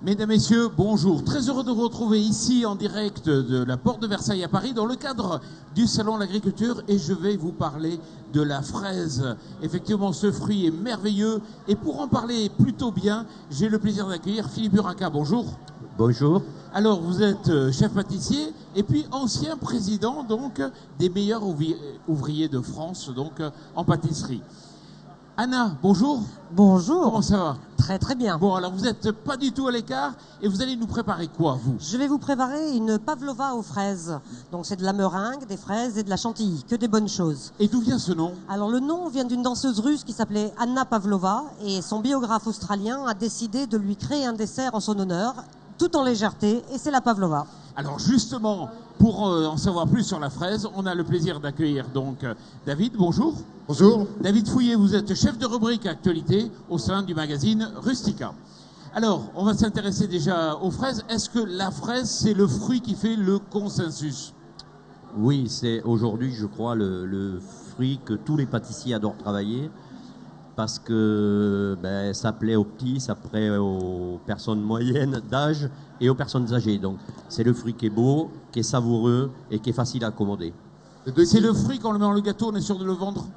Mesdames, Messieurs, bonjour. Très heureux de vous retrouver ici en direct de la Porte de Versailles à Paris dans le cadre du Salon de l'Agriculture et je vais vous parler de la fraise. Effectivement, ce fruit est merveilleux et pour en parler plutôt bien, j'ai le plaisir d'accueillir Philippe Urraca. Bonjour. Bonjour. Alors, vous êtes chef pâtissier et puis ancien président donc des meilleurs ouvriers de France donc en pâtisserie. Anna, bonjour. Bonjour. Comment ça va? Très très bien. Bon, alors vous n'êtes pas du tout à l'écart et vous allez nous préparer quoi, vous? Je vais vous préparer une pavlova aux fraises. Donc c'est de la meringue, des fraises et de la chantilly, que des bonnes choses. Et d'où vient ce nom? Alors le nom vient d'une danseuse russe qui s'appelait Anna Pavlova et son biographe australien a décidé de lui créer un dessert en son honneur, tout en légèreté, et c'est la pavlova. Alors justement, pour en savoir plus sur la fraise, on a le plaisir d'accueillir donc David, bonjour. Bonjour. David Fouillet, vous êtes chef de rubrique actualité au sein du magazine Rustica. Alors, on va s'intéresser déjà aux fraises. Est-ce que la fraise, c'est le fruit qui fait le consensus? Oui, c'est aujourd'hui, je crois, le fruit que tous les pâtissiers adorent travailler parce que ça plaît aux petits, ça plaît aux personnes moyennes d'âge et aux personnes âgées. Donc, c'est le fruit qui est beau, qui est savoureux et qui est facile à accommoder. C'est le fruit, quand on le met dans le gâteau, on est sûr de le vendre?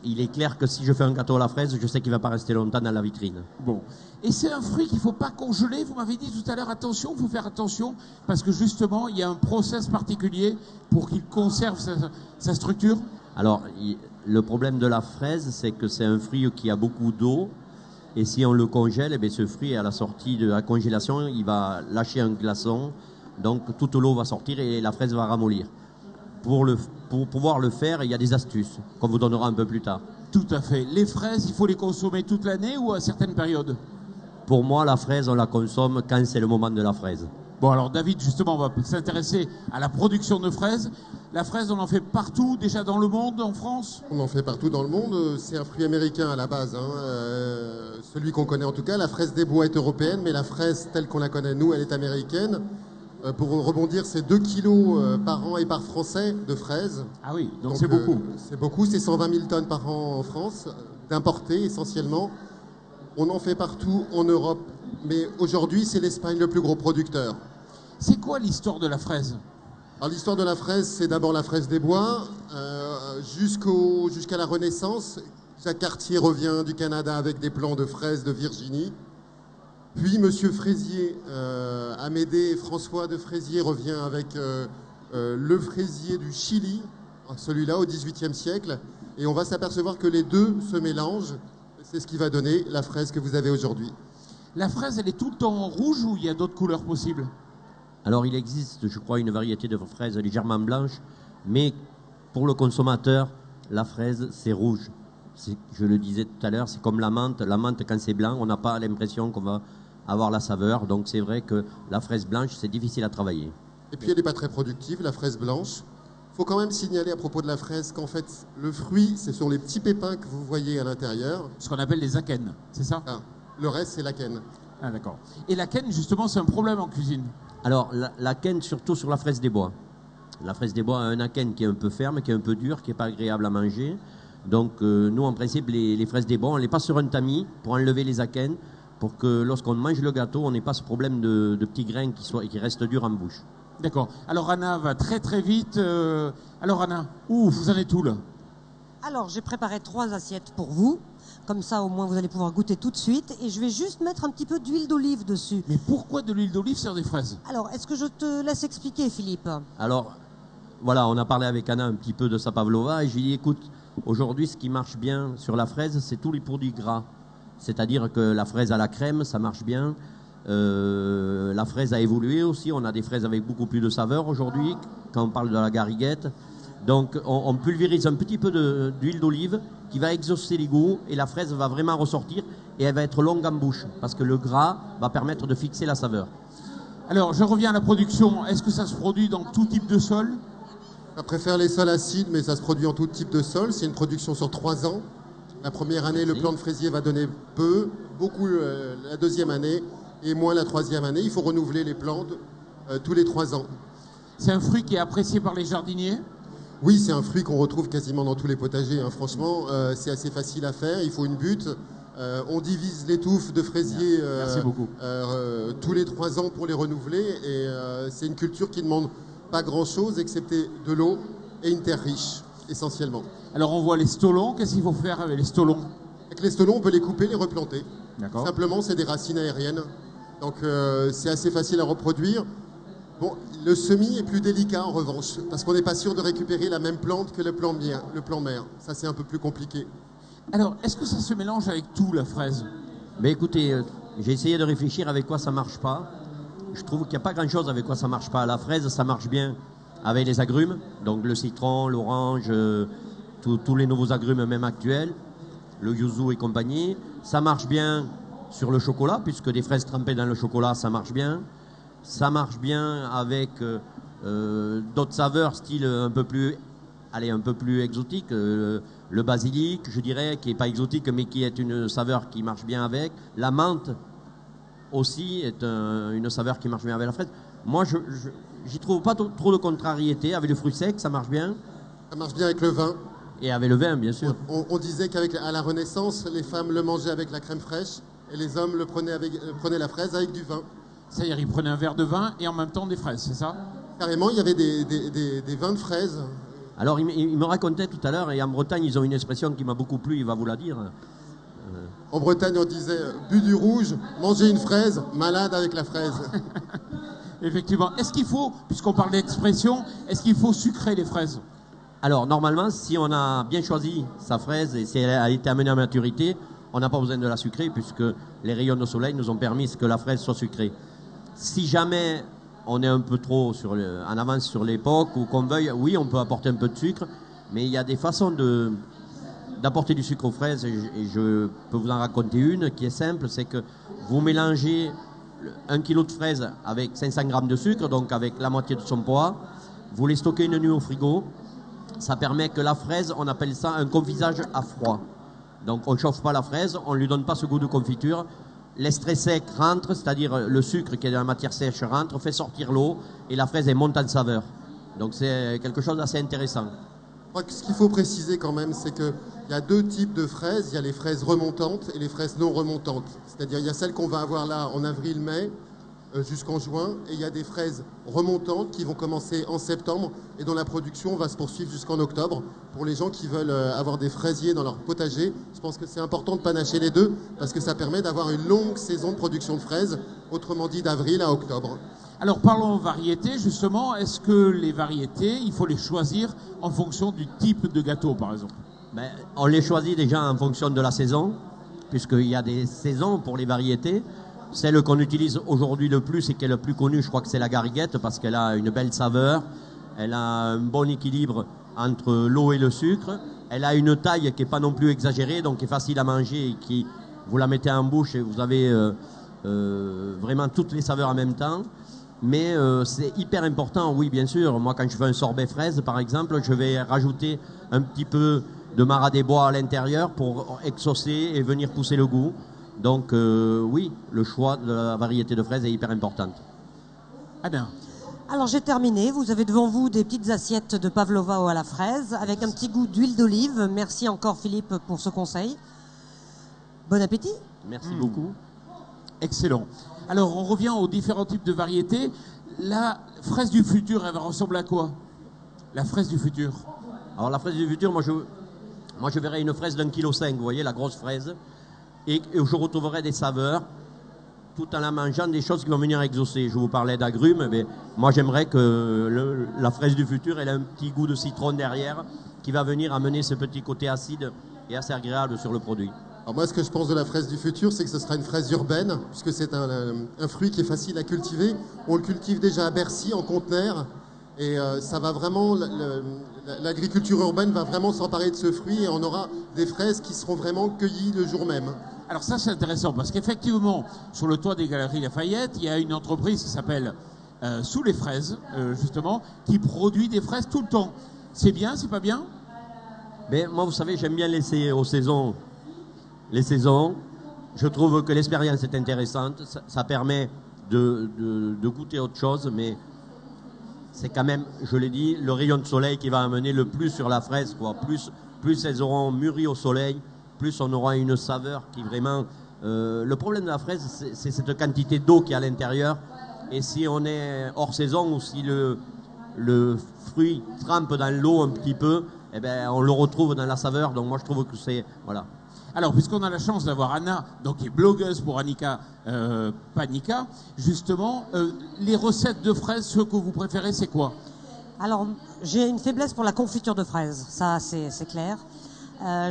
Il est clair que si je fais un gâteau à la fraise, je sais qu'il ne va pas rester longtemps dans la vitrine. Bon. Et c'est un fruit qu'il ne faut pas congeler. Vous m'avez dit tout à l'heure, attention, il faut faire attention, parce que justement, il y a un process particulier pour qu'il conserve sa structure. Alors, le problème de la fraise, c'est que c'est un fruit qui a beaucoup d'eau. Et si on le congèle, eh bien, ce fruit, à la sortie de la congélation, il va lâcher un glaçon. Donc, toute l'eau va sortir et la fraise va ramollir. Pour pouvoir le faire, il y a des astuces qu'on vous donnera un peu plus tard. Tout à fait. Les fraises, il faut les consommer toute l'année ou à certaines périodes? Pour moi, la fraise, on la consomme quand c'est le moment de la fraise. Bon, alors David, justement, on va s'intéresser à la production de fraises. La fraise, on en fait partout, déjà dans le monde, en France? On en fait partout dans le monde. C'est un fruit américain à la base. Celui qu'on connaît en tout cas. La fraise des bois est européenne, mais la fraise telle qu'on la connaît, nous, elle est américaine. Pour rebondir, c'est 2 kilos par an et par Français de fraises. Ah oui, donc c'est beaucoup. C'est beaucoup, c'est 120 000 tonnes par an en France, d'importés essentiellement. On en fait partout en Europe, mais aujourd'hui, c'est l'Espagne le plus gros producteur. C'est quoi l'histoire de la fraise? Alors l'histoire de la fraise, c'est d'abord la fraise des bois, jusqu'à la Renaissance. Jacques Cartier revient du Canada avec des plants de fraises de Virginie. Puis Monsieur Fraisier, Amédée François de Fraisier revient avec le fraisier du Chili, celui-là au XVIIIe siècle. Et on va s'apercevoir que les deux se mélangent. C'est ce qui va donner la fraise que vous avez aujourd'hui. La fraise, elle est tout le temps rouge ou il y a d'autres couleurs possibles? Alors, il existe, je crois, une variété de fraises légèrement blanches, mais pour le consommateur, la fraise, c'est rouge. Je le disais tout à l'heure, c'est comme la menthe. La menthe, quand c'est blanc, on n'a pas l'impression qu'on va avoir la saveur. Donc, c'est vrai que la fraise blanche, c'est difficile à travailler. Et puis, elle n'est pas très productive, la fraise blanche. Il faut quand même signaler à propos de la fraise qu'en fait, le fruit, ce sont les petits pépins que vous voyez à l'intérieur. Ce qu'on appelle les akènes, c'est ça? Le reste, c'est l'akène. Ah, d'accord. Et l'akène, justement, c'est un problème en cuisine? Alors, l'akène, surtout sur la fraise des bois. La fraise des bois a un akène qui est un peu ferme, qui est un peu dur, qui n'est pas agréable à manger. Donc, nous, en principe, les fraises des bois, on les passe sur un tamis pour enlever les akènes, pour que lorsqu'on mange le gâteau, on n'ait pas ce problème de petits grains qui restent durs en bouche. D'accord. Alors, Anna va très très vite. Alors, Anna, vous en êtes où, là? Alors, j'ai préparé 3 assiettes pour vous. Comme ça, au moins, vous allez pouvoir goûter tout de suite. Et je vais juste mettre un petit peu d'huile d'olive dessus. Mais pourquoi de l'huile d'olive sur des fraises? Alors, est-ce que je te laisse expliquer, Philippe? Alors, voilà, on a parlé avec Anna un petit peu de sa pavlova et je lui ai dit, écoute, aujourd'hui, ce qui marche bien sur la fraise, c'est tous les produits gras. C'est-à-dire que la fraise à la crème, ça marche bien. La fraise a évolué aussi. On a des fraises avec beaucoup plus de saveur aujourd'hui, quand on parle de la gariguette. Donc, on pulvérise un petit peu d'huile d'olive qui va exaucer les goûts et la fraise va vraiment ressortir et elle va être longue en bouche parce que le gras va permettre de fixer la saveur. Alors, je reviens à la production. Est-ce que ça se produit dans tout type de sol? On préfère les sols acides, mais ça se produit en tout type de sol. C'est une production sur 3 ans. La première année, le plant de fraisier va donner beaucoup la deuxième année. et moins la 3e année. Il faut renouveler les plantes tous les 3 ans. C'est un fruit qui est apprécié par les jardiniers? Oui, c'est un fruit qu'on retrouve quasiment dans tous les potagers. Hein. Franchement, c'est assez facile à faire. Il faut une butte. On divise les touffes de fraisiers Merci beaucoup. tous les 3 ans pour les renouveler. Et c'est une culture qui ne demande pas grand-chose, excepté de l'eau et une terre riche, essentiellement. Alors on voit les stolons. Qu'est-ce qu'il faut faire avec les stolons? Avec les stolons, on peut les couper, les replanter. D'accord. Simplement, c'est des racines aériennes. Donc c'est assez facile à reproduire. Bon, le semis est plus délicat en revanche, parce qu'on n'est pas sûr de récupérer la même plante que le plan mère. Ça, c'est un peu plus compliqué. Alors, est-ce que ça se mélange avec tout, la fraise? Mais écoutez, j'ai essayé de réfléchir avec quoi ça marche pas. Je trouve qu'il n'y a pas grand-chose avec quoi ça marche pas. La fraise, ça marche bien avec les agrumes, donc le citron, l'orange, tous les nouveaux agrumes même actuels, le yuzu et compagnie. Ça marche bien sur le chocolat, puisque des fraises trempées dans le chocolat, ça marche bien. Ça marche bien avec d'autres saveurs, style un peu plus exotique. Le basilic, je dirais, qui n'est pas exotique, mais qui est une saveur qui marche bien avec. La menthe aussi est une saveur qui marche bien avec la fraise. Moi, j'y trouve pas trop de contrariété. Avec le fruit sec, ça marche bien. Ça marche bien avec le vin. Et avec le vin, bien sûr. On disait qu'à la Renaissance, les femmes le mangeaient avec la crème fraîche et les hommes prenaient la fraise avec du vin. C'est-à-dire, ils prenaient un verre de vin et en même temps des fraises, c'est ça? Carrément, il y avait des vins de fraises. Alors, il me racontait tout à l'heure, et en Bretagne, ils ont une expression qui m'a beaucoup plu, il va vous la dire. En Bretagne, on disait « bu du rouge, manger une fraise, malade avec la fraise ». Effectivement. Est-ce qu'il faut, puisqu'on parle d'expression, est-ce qu'il faut sucrer les fraises? Alors, normalement, si on a bien choisi sa fraise et si elle a été amenée à maturité, on n'a pas besoin de la sucrer, puisque les rayons de soleil nous ont permis que la fraise soit sucrée. Si jamais on est un peu trop en avance sur l'époque ou qu'on veuille, oui, on peut apporter un peu de sucre, mais il y a des façons d'apporter du sucre aux fraises, et je peux vous en raconter une qui est simple, c'est que vous mélangez 1 kg de fraises avec 500 g de sucre, donc avec la moitié de son poids, vous les stockez une nuit au frigo, ça permet que la fraise, on appelle ça un confisage à froid. Donc on ne chauffe pas la fraise, on ne lui donne pas ce goût de confiture. L'extrait sec rentre, c'est-à-dire le sucre qui est dans la matière sèche rentre, fait sortir l'eau et la fraise est monte en saveur. Donc c'est quelque chose d'assez intéressant. Je crois que ce qu'il faut préciser quand même, c'est qu'il y a 2 types de fraises. Il y a les fraises remontantes et les fraises non remontantes. C'est-à-dire il y a celles qu'on va avoir là en avril-mai jusqu'en juin, et il y a des fraises remontantes qui vont commencer en septembre et dont la production va se poursuivre jusqu'en octobre. Pour les gens qui veulent avoir des fraisiers dans leur potager, je pense que c'est important de panacher les deux parce que ça permet d'avoir une longue saison de production de fraises, autrement dit d'avril à octobre. Alors parlons variétés, justement. Est-ce que les variétés, il faut les choisir en fonction du type de gâteau, par exemple? Ben, on les choisit déjà en fonction de la saison, puisqu'il y a des saisons pour les variétés. Celle qu'on utilise aujourd'hui le plus et qui est le plus connue, je crois que c'est la gariguette, parce qu'elle a une belle saveur, elle a un bon équilibre entre l'eau et le sucre, elle a une taille qui n'est pas non plus exagérée, donc qui est facile à manger, et qui, vous la mettez en bouche et vous avez vraiment toutes les saveurs en même temps. Mais c'est hyper important, oui bien sûr. Moi quand je fais un sorbet fraise par exemple, je vais rajouter un petit peu de marat des bois à l'intérieur pour exaucer et venir pousser le goût. Donc oui, le choix de la variété de fraises est hyper important. Ah bien. Alors j'ai terminé, vous avez devant vous des petites assiettes de pavlova à la fraise avec un petit goût d'huile d'olive. Merci encore Philippe pour ce conseil. Bon appétit. Merci beaucoup. Excellent. Alors on revient aux différents types de variétés. La fraise du futur, elle va ressembler à quoi? La fraise du futur. Alors la fraise du futur, moi je verrais une fraise d'1,5 kg, vous voyez, la grosse fraise. Et je retrouverai des saveurs tout en la mangeant, des choses qui vont venir exaucer. Je vous parlais d'agrumes, mais moi j'aimerais que la fraise du futur ait un petit goût de citron derrière qui va venir amener ce petit côté acide et assez agréable sur le produit. Alors moi, ce que je pense de la fraise du futur, c'est que ce sera une fraise urbaine, puisque c'est un fruit qui est facile à cultiver. On le cultive déjà à Bercy, en conteneur, et ça va vraiment, l'agriculture urbaine va vraiment s'emparer de ce fruit, et on aura des fraises qui seront vraiment cueillies le jour même. Alors ça c'est intéressant, parce qu'effectivement, sur le toit des Galeries Lafayette, il y a une entreprise qui s'appelle Sous les fraises, justement, qui produit des fraises tout le temps. C'est bien, c'est pas bien? Mais moi, vous savez, j'aime bien laisser aux saisons les saisons. Je trouve que l'expérience est intéressante. Ça permet de goûter autre chose, mais c'est quand même, je l'ai dit, le rayon de soleil qui va amener le plus sur la fraise, quoi. Plus elles auront mûri au soleil, plus on aura une saveur qui vraiment... le problème de la fraise, c'est cette quantité d'eau qui est à l'intérieur. Et si on est hors saison ou si le fruit trempe dans l'eau un petit peu, eh ben, on le retrouve dans la saveur. Donc moi, je trouve que c'est... Voilà. Alors, puisqu'on a la chance d'avoir Anna, donc, qui est blogueuse pour Annika Panika, justement, les recettes de fraises, ce que vous préférez, c'est quoi? Alors, j'ai une faiblesse pour la confiture de fraises, ça c'est clair.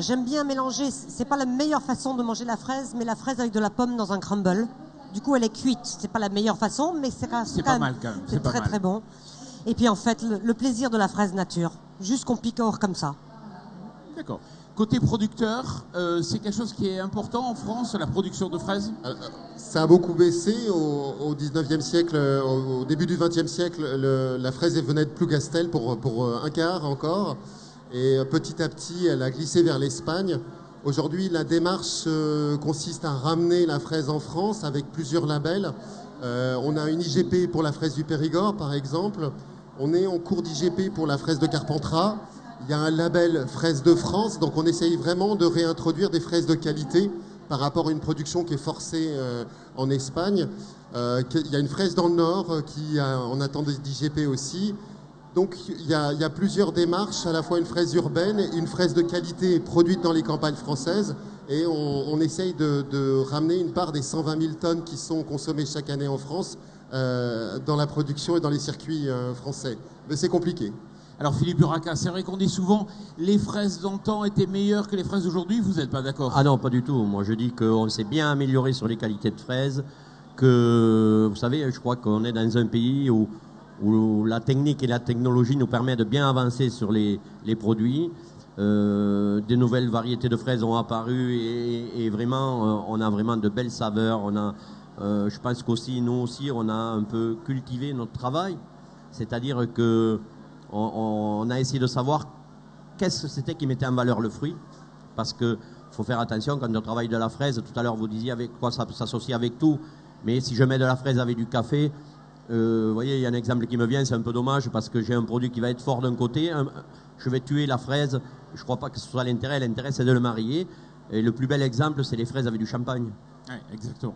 J'aime bien mélanger, c'est pas la meilleure façon de manger la fraise, mais la fraise avec de la pomme dans un crumble. Du coup, elle est cuite, c'est pas la meilleure façon, mais c'est pas mal quand même. C'est très très bon. Et puis en fait, le plaisir de la fraise nature, juste qu'on picore comme ça. D'accord. Côté producteur, c'est quelque chose qui est important en France, la production de fraises? Ça a beaucoup baissé au 19e siècle, au début du 20e siècle. La fraise venait de Plougastel pour un quart encore. Et petit à petit, elle a glissé vers l'Espagne. Aujourd'hui, la démarche consiste à ramener la fraise en France avec plusieurs labels. On a une IGP pour la fraise du Périgord, par exemple. On est en cours d'IGP pour la fraise de Carpentras. Il y a un label fraise de France, donc on essaye vraiment de réintroduire des fraises de qualité par rapport à une production qui est forcée en Espagne. Il y a une fraise dans le Nord qui en attend d'IGP aussi. Donc il y a plusieurs démarches, à la fois une fraise urbaine et une fraise de qualité produite dans les campagnes françaises. Et on essaye de ramener une part des 120 000 tonnes qui sont consommées chaque année en France dans la production et dans les circuits français. Mais c'est compliqué. Alors Philippe Buraka, c'est vrai qu'on dit souvent les fraises d'antan étaient meilleures que les fraises d'aujourd'hui, vous n'êtes pas d'accord? Ah non, pas du tout. Moi je dis qu'on s'est bien amélioré sur les qualités de fraises, que vous savez, je crois qu'on est dans un pays où la technique et la technologie nous permettent de bien avancer sur les produits. Des nouvelles variétés de fraises ont apparu et vraiment, on a vraiment de belles saveurs. Je pense qu'aussi, nous aussi, on a un peu cultivé notre travail. C'est-à-dire que on a essayé de savoir qu'est-ce que c'était qui mettait en valeur le fruit. Parce qu'il faut faire attention quand on travaille de la fraise. Tout à l'heure, vous disiez avec quoi ça s'associe avec tout. Mais si je mets de la fraise avec du café, vous voyez, il y a un exemple qui me vient, c'est un peu dommage parce que j'ai un produit qui va être fort d'un côté. Je vais tuer la fraise. Je ne crois pas que ce soit l'intérêt. L'intérêt, c'est de le marier. Et le plus bel exemple, c'est les fraises avec du champagne. Oui, exactement.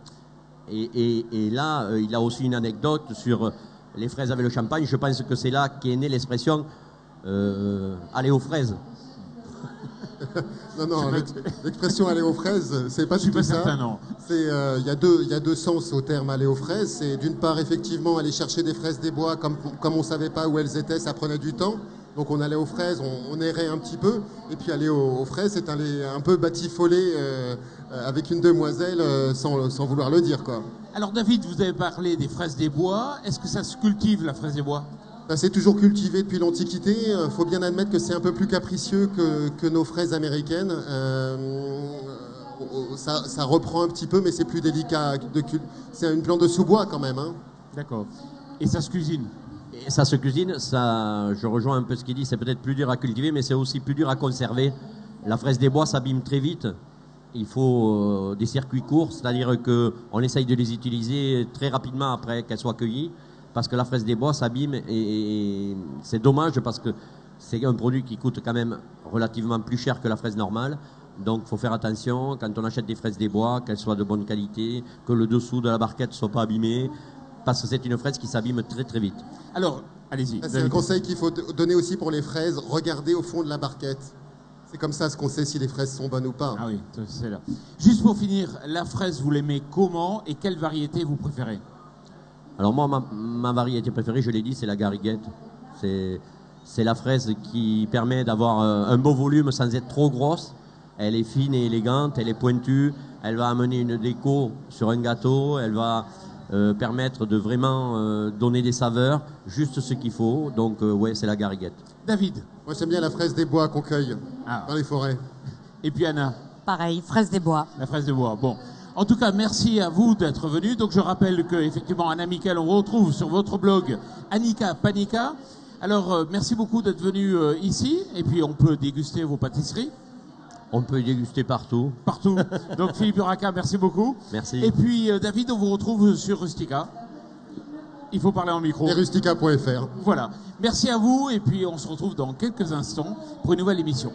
Et là, il a aussi une anecdote sur les fraises avec le champagne. Je pense que c'est là qu'est née l'expression aller aux fraises. Non, l'expression aller aux fraises, c'est pas du tout ça. Certain, non. Il y a deux sens au terme aller aux fraises. C'est d'une part, effectivement, aller chercher des fraises des bois, comme on ne savait pas où elles étaient, ça prenait du temps. Donc on allait aux fraises, on errait un petit peu. Et puis aller aux fraises, c'est aller un peu batifoler avec une demoiselle sans vouloir le dire, quoi. Alors David, vous avez parlé des fraises des bois. Est-ce que ça se cultive, la fraise des bois? C'est toujours cultivé depuis l'Antiquité. Il faut bien admettre que c'est un peu plus capricieux que nos fraises américaines. Ça reprend un petit peu, mais c'est plus délicat. C'est une plante de sous-bois quand même. Hein. D'accord. Et ça se cuisine? Et ça se cuisine, je rejoins un peu ce qu'il dit, c'est peut-être plus dur à cultiver, mais c'est aussi plus dur à conserver. La fraise des bois s'abîme très vite. Il faut des circuits courts, c'est-à-dire qu'on essaye de les utiliser très rapidement après qu'elles soient cueillies. Parce que la fraise des bois s'abîme et c'est dommage parce que c'est un produit qui coûte quand même relativement plus cher que la fraise normale. Donc il faut faire attention quand on achète des fraises des bois, qu'elles soient de bonne qualité, que le dessous de la barquette ne soit pas abîmé, parce que c'est une fraise qui s'abîme très très vite. Alors, allez-y. C'est un conseil qu'il faut donner aussi pour les fraises, regardez au fond de la barquette. C'est comme ça ce qu'on sait si les fraises sont bonnes ou pas. Ah oui, c'est là. Juste pour finir, la fraise, vous l'aimez comment et quelle variété vous préférez? Alors moi, ma variété préférée, je l'ai dit, c'est la gariguette. C'est la fraise qui permet d'avoir un beau volume sans être trop grosse. Elle est fine et élégante, elle est pointue, elle va amener une déco sur un gâteau, elle va permettre de vraiment donner des saveurs, juste ce qu'il faut. Donc ouais, c'est la gariguette. David? Moi j'aime bien la fraise des bois qu'on cueille dans les forêts. Et puis Anna? Pareil, fraise des bois. La fraise des bois, bon. En tout cas, merci à vous d'être venus. Donc, je rappelle que, effectivement, Anna Miquel, on retrouve sur votre blog Annika Panika. Alors, merci beaucoup d'être venu ici. Et puis, on peut déguster vos pâtisseries. On peut y déguster partout. Partout. Donc Philippe Urraca, merci beaucoup. Merci. Et puis David, on vous retrouve sur Rustica. Il faut parler en micro. Et rustica.fr. Voilà. Merci à vous et puis on se retrouve dans quelques instants pour une nouvelle émission.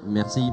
Merci.